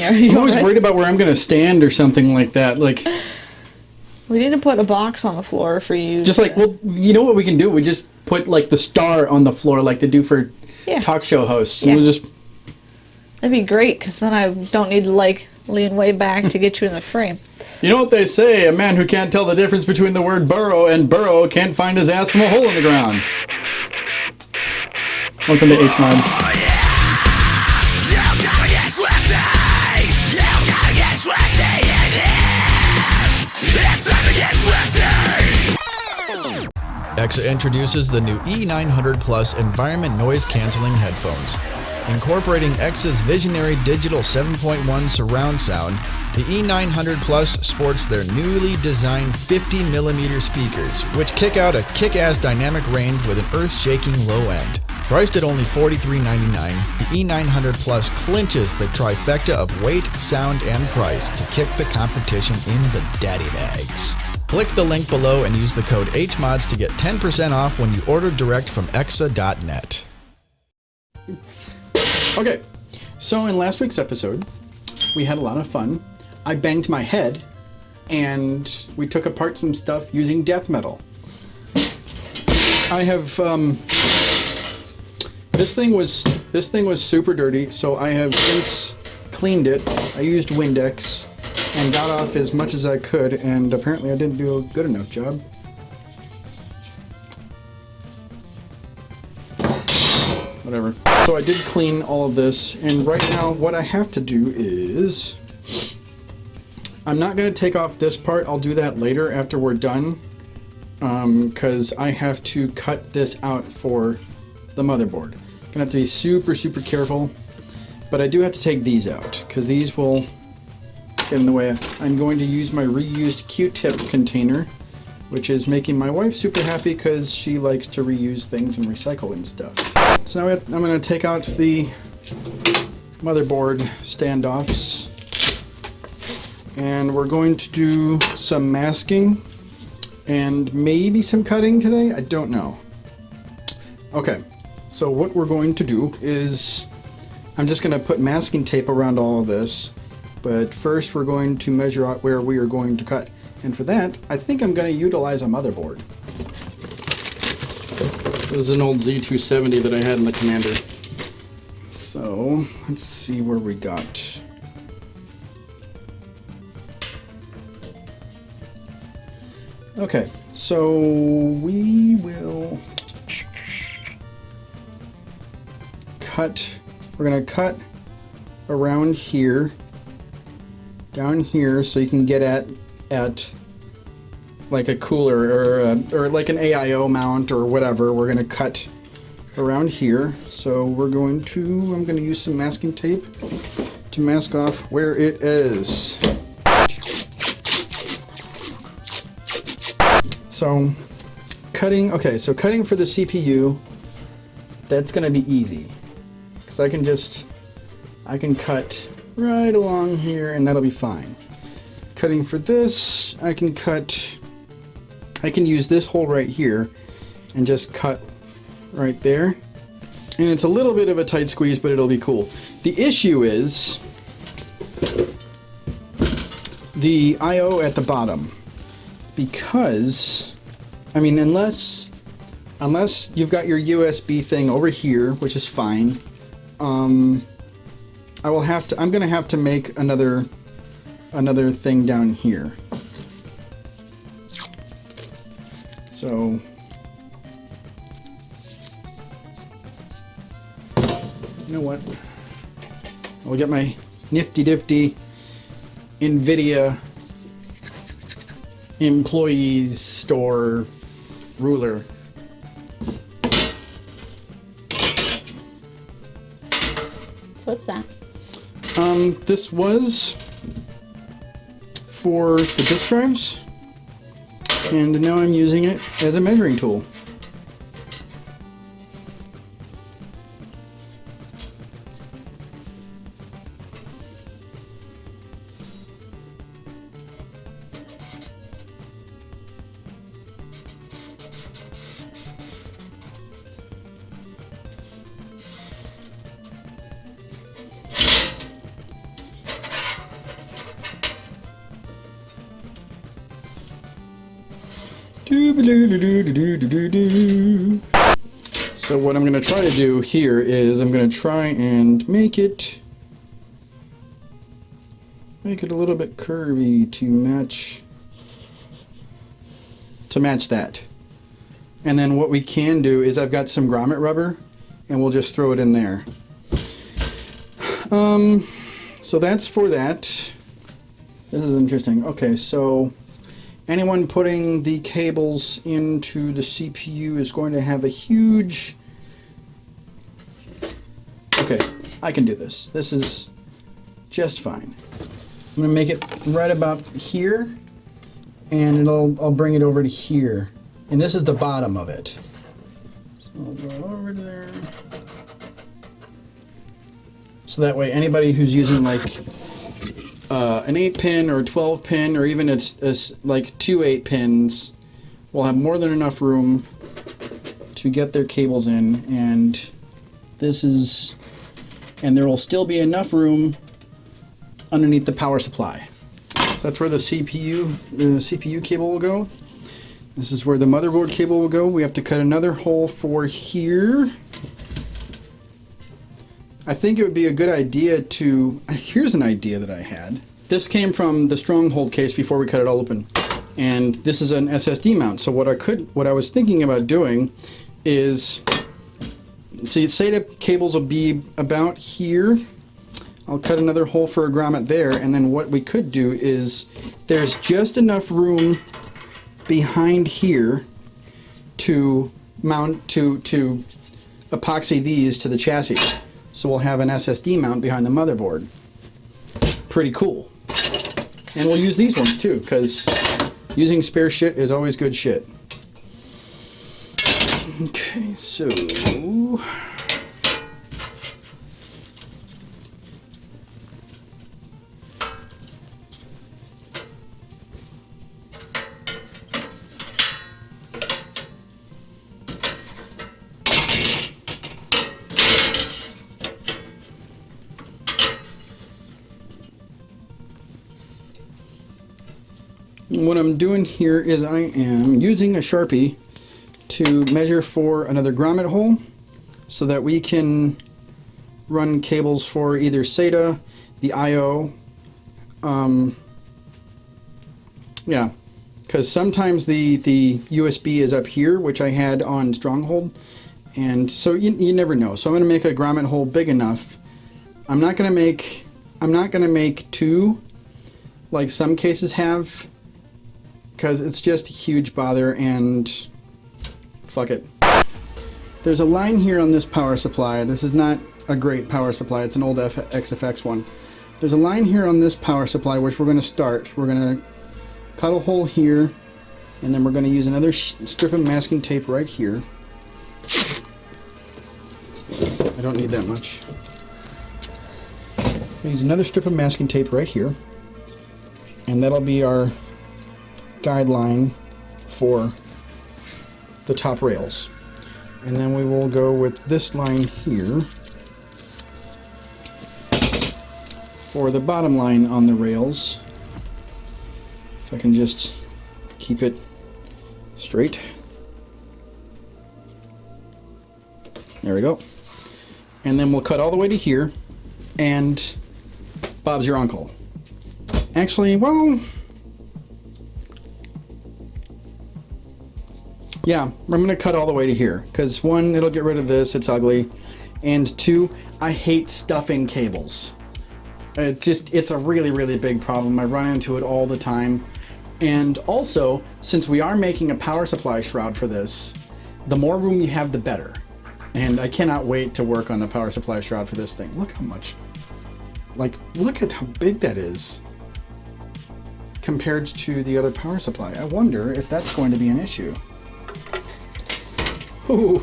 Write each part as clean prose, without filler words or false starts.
there. I'm always worried about where I'm going to stand or something like that. Like, we need to put a box on the floor for you. Just like, well, you know what we can do? We just put like the star on the floor like they do for talk show hosts. Yeah. We'll just... That'd be great, because then I don't need to like lean way back to get you in the frame. You know what they say? A man who can't tell the difference between the word burrow and burrow can't find his ass from a hole in the ground. Welcome to HMODS. EXA introduces the new E900 Plus Environment Noise Cancelling headphones. Incorporating EXA's visionary digital 7.1 surround sound, the E900 Plus sports their newly designed 50mm speakers, which kick out a kick-ass dynamic range with an earth-shaking low end. Priced at only $43.99, the E900 Plus clinches the trifecta of weight, sound, and price to kick the competition in the daddy bags. Click the link below and use the code HMODS to get 10% off when you order direct from exa.net. Okay, so in last week's episode, we had a lot of fun. I banged my head, and we took apart some stuff using death metal. I have, this thing was super dirty, so I have since cleaned it. I used Windex and got off as much as I could, and apparently I didn't do a good enough job. Whatever. So I did clean all of this, and right now what I have to do is, I'm not going to take off this part. I'll do that later after we're done, because I have to cut this out for the motherboard. I'm going to have to be super, super careful, but I do have to take these out, because these will get in the way. I'm going to use my reused Q-tip container, which is making my wife super happy because she likes to reuse things and recycle and stuff. So now I'm going to take out the motherboard standoffs, and we're going to do some masking and maybe some cutting today. I don't know. Okay, so what we're going to do is I'm just going to put masking tape around all of this, but first we're going to measure out where we are going to cut. And for that, I think I'm going to utilize a motherboard. This is an old Z270 that I had in the Commander. So, let's see where we got. Okay, so we will cut, we're going to cut around here, down here, so you can get at like a cooler or like an AIO mount or whatever. We're going to cut around here. So I'm going to use some masking tape to mask off where it is. So cutting, okay, so cutting for the CPU, that's going to be easy, because I can cut right along here and that'll be fine. Cutting for this, I can use this hole right here and just cut right there. And it's a little bit of a tight squeeze, but it'll be cool. The issue is the I/O at the bottom, because, I mean, unless you've got your USB thing over here, which is fine, I'm gonna have to make another thing down here. So you know what? I'll get my nifty-difty NVIDIA employees store ruler. So what's that? This was for the disk drives, and now I'm using it as a measuring tool. So what I'm going to try to do here is I'm going to try and make it a little bit curvy to match that. And then what we can do is I've got some grommet rubber and we'll just throw it in there. So that's for that. This is interesting. Okay, so anyone putting the cables into the CPU is going to have a huge... Okay, I can do this. This is just fine. I'm going to make it right about here, and I'll bring it over to here. And this is the bottom of it. So I'll go over there. So that way anybody who's using like an 8-pin or 12-pin or even it's like 2 8-pins will have more than enough room to get their cables in, and there will still be enough room underneath the power supply. So that's where the CPU cable will go. This is where the motherboard cable will go. We have to cut another hole for here. I think it would be a good idea to... Here's an idea that I had. This came from the Stronghold case before we cut it all open. And this is an SSD mount. So what I was thinking about doing is... See, SATA cables will be about here. I'll cut another hole for a grommet there, and then what we could do is there's just enough room behind here to mount to epoxy these to the chassis. So we'll have an SSD mount behind the motherboard. Pretty cool. And we'll use these ones too, because using spare shit is always good shit. Okay, so... What I'm doing here is I am using a Sharpie to measure for another grommet hole so that we can run cables for either SATA, the I/O, yeah, because sometimes the USB is up here, which I had on Stronghold, and so you never know. So I'm going to make a grommet hole big enough. I'm not going to make two like some cases have, because it's just a huge bother, and fuck it. There's a line here on this power supply. This is not a great power supply. It's an old XFX one. There's a line here on this power supply which we're going to start. We're going to cut a hole here, and then we're going to use another strip of masking tape right here. I don't need that much. Use another strip of masking tape right here, and that'll be our guideline for the top rails. And then we will go with this line here for the bottom line on the rails. If I can just keep it straight. There we go. And then we'll cut all the way to here, and Bob's your uncle. Actually, well, yeah, I'm going to cut all the way to here, because one, it'll get rid of this, it's ugly, and two, I hate stuffing cables. It's a really, really big problem. I run into it all the time. And also, since we are making a power supply shroud for this, the more room you have, the better. And I cannot wait to work on the power supply shroud for this thing. Look how much, like, look at how big that is compared to the other power supply. I wonder if that's going to be an issue. Ooh.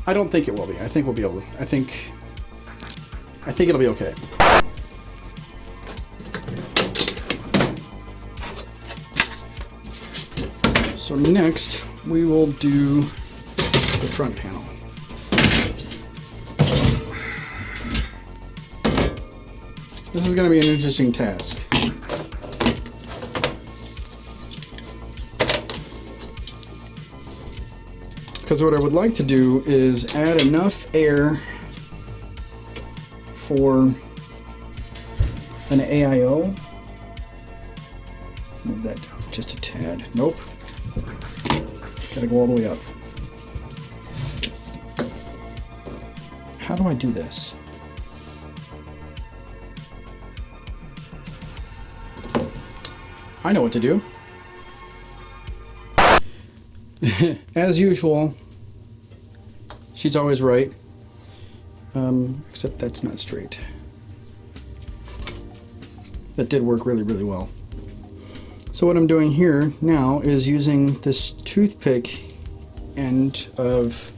I don't think it will be. I think we'll be able to. I think it'll be okay. So next we will do the front panel. This is going to be an interesting task. Because what I would like to do is add enough air for an AIO. Move that down just a tad. Nope. Gotta go all the way up. How do I do this? I know what to do. As usual, she's always right. Except that's not straight. That did work really, really well. So what I'm doing here now is using this toothpick end of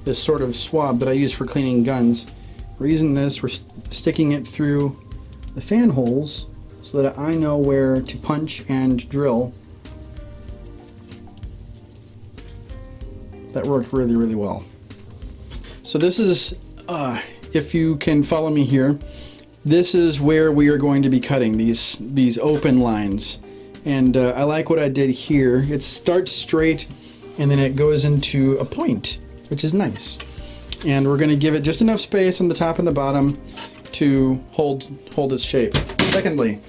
this sort of swab that I use for cleaning guns. We're using this, we're sticking it through the fan holes so that I know where to punch and drill. That worked really, really well. So this is, if you can follow me here, this is where we are going to be cutting these open lines. And I like what I did here. It starts straight and then it goes into a point, which is nice. And we're going to give it just enough space on the top and the bottom to hold its shape. Secondly,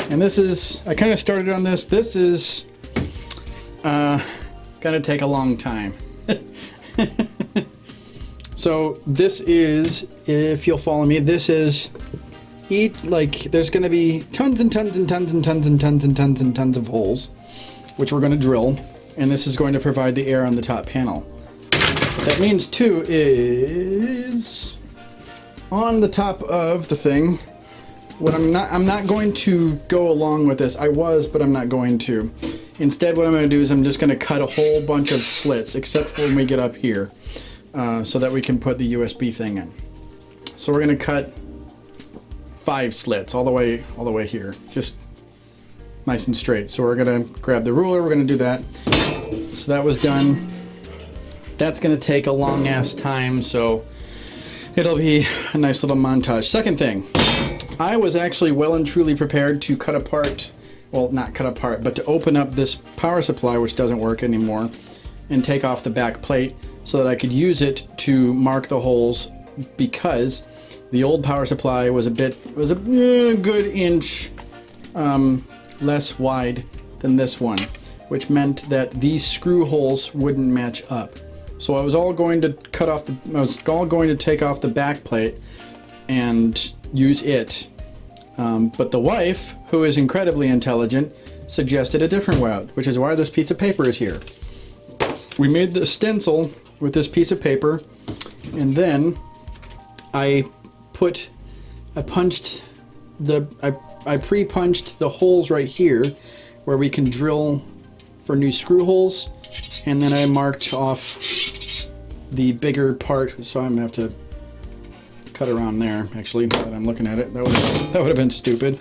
and this is, I kind of started on this, this is going to take a long time. So this is, if you'll follow me, this is there's going to be tons and tons and tons and tons and tons and tons and tons of holes, which we're going to drill, and this is going to provide the air on the top panel. What that means too is on the top of the thing, what I'm not going to go along with this. I was, but I'm not going to. Instead, what I'm going to do is I'm just going to cut a whole bunch of slits, except when we get up here, so that we can put the USB thing in. So we're going to cut 5 slits all the way here, just nice and straight. So we're going to grab the ruler. We're going to do that. So that was done. That's going to take a long ass time, so it'll be a nice little montage. Second thing, I was actually well and truly prepared to cut apart. Well, not cut apart, but to open up this power supply, which doesn't work anymore, and take off the back plate so that I could use it to mark the holes, because the old power supply was a good inch less wide than this one, which meant that these screw holes wouldn't match up. So I was all going to take off the back plate and use it. But the wife, who is incredibly intelligent, suggested a different route, which is why this piece of paper is here. We made the stencil with this piece of paper, and then I pre-punched the holes right here where we can drill for new screw holes, and then I marked off the bigger part, so I'm gonna have to cut around there, actually, now that I'm looking at it. That would have been stupid.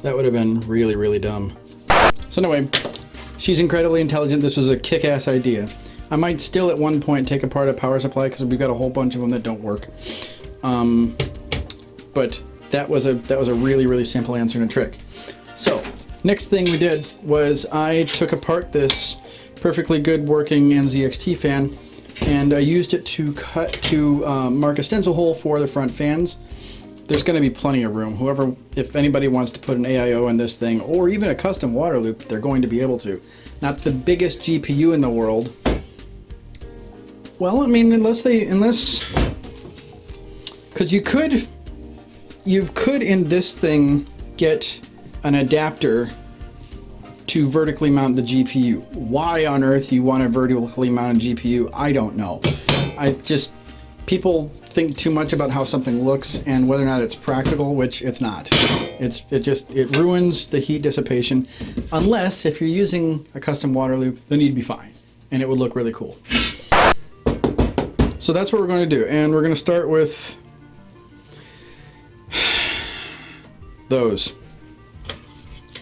That would have been really, really dumb. So anyway, she's incredibly intelligent. This was a kick-ass idea. I might still at one point take apart a power supply because we've got a whole bunch of them that don't work. But that was a really, really simple answer and a trick. So next thing we did was I took apart this perfectly good working NZXT fan, and I used it to mark a stencil hole for the front fans. There's going to be plenty of room. If anybody wants to put an AIO in this thing, or even a custom water loop, they're going to be able to. Not the biggest GPU in the world. Well, I mean, unless, because you could in this thing get an adapter to vertically mount the GPU. Why on earth you want a vertically mounted GPU, I don't know. People think too much about how something looks and whether or not it's practical, which it's not. It ruins the heat dissipation, unless if you're using a custom water loop, then you'd be fine, and it would look really cool. So that's what we're going to do, and we're going to start with those.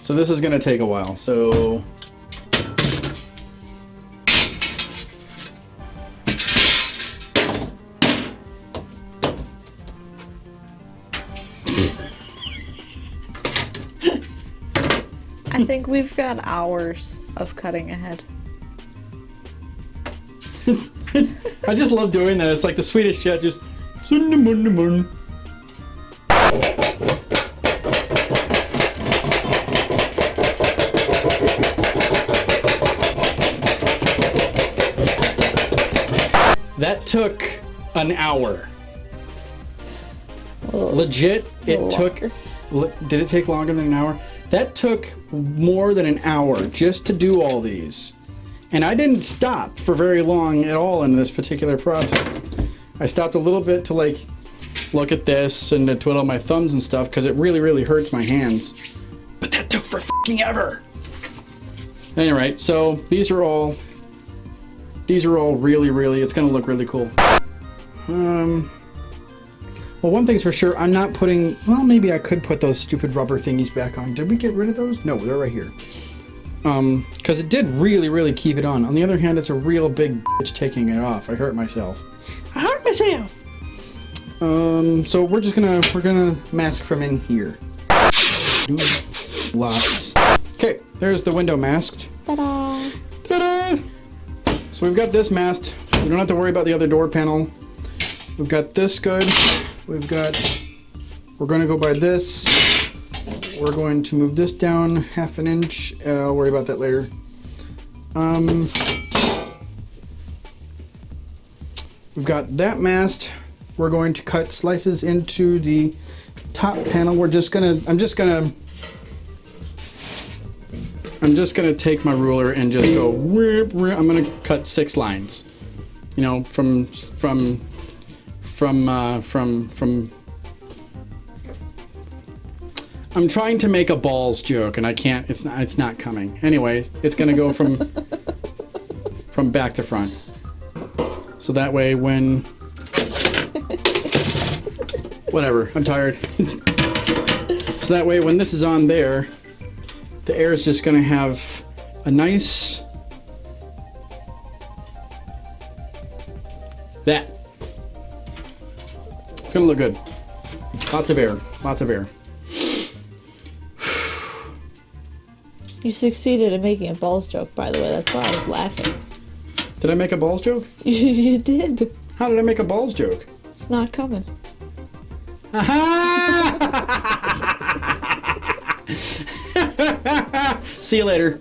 So this is going to take a while, so I think we've got hours of cutting ahead. I just love doing that. It's like the Swedish chat just cinnamon. That took an hour. Legit, it took. Did it take longer than an hour? That took more than an hour just to do all these. And I didn't stop for very long at all in this particular process. I stopped a little bit to like look at this and to twiddle my thumbs and stuff because it really, really hurts my hands. But that took for fucking ever. Anyway, so these are all really, really, it's gonna look really cool. Well, one thing's for sure, I'm not putting, well, maybe I could put those stupid rubber thingies back on. Did we get rid of those? No, they're right here. Because it did really, really keep it on. On the other hand, it's a real big bitch taking it off. I hurt myself. So we're gonna mask from in here. Lots. Okay, there's the window masked. Ta-da! Ta-da! So we've got this masked. We don't have to worry about the other door panel. We've got this good. We're going to go by this. We're going to move this down half an inch. I'll worry about that later. We've got that masked. We're going to cut slices into the top panel. I'm just gonna take my ruler and just go. I'm gonna cut 6 lines. You know, from. I'm trying to make a balls joke and I can't. It's not coming. Anyway, it's gonna go from back to front. So that way, when whatever, I'm tired. So that way, when this is on there, the air is just gonna have a nice that. It's gonna look good. Lots of air. Lots of air. You succeeded in making a balls joke, by the way. That's why I was laughing. Did I make a balls joke? You did. How did I make a balls joke? It's not coming. See you later.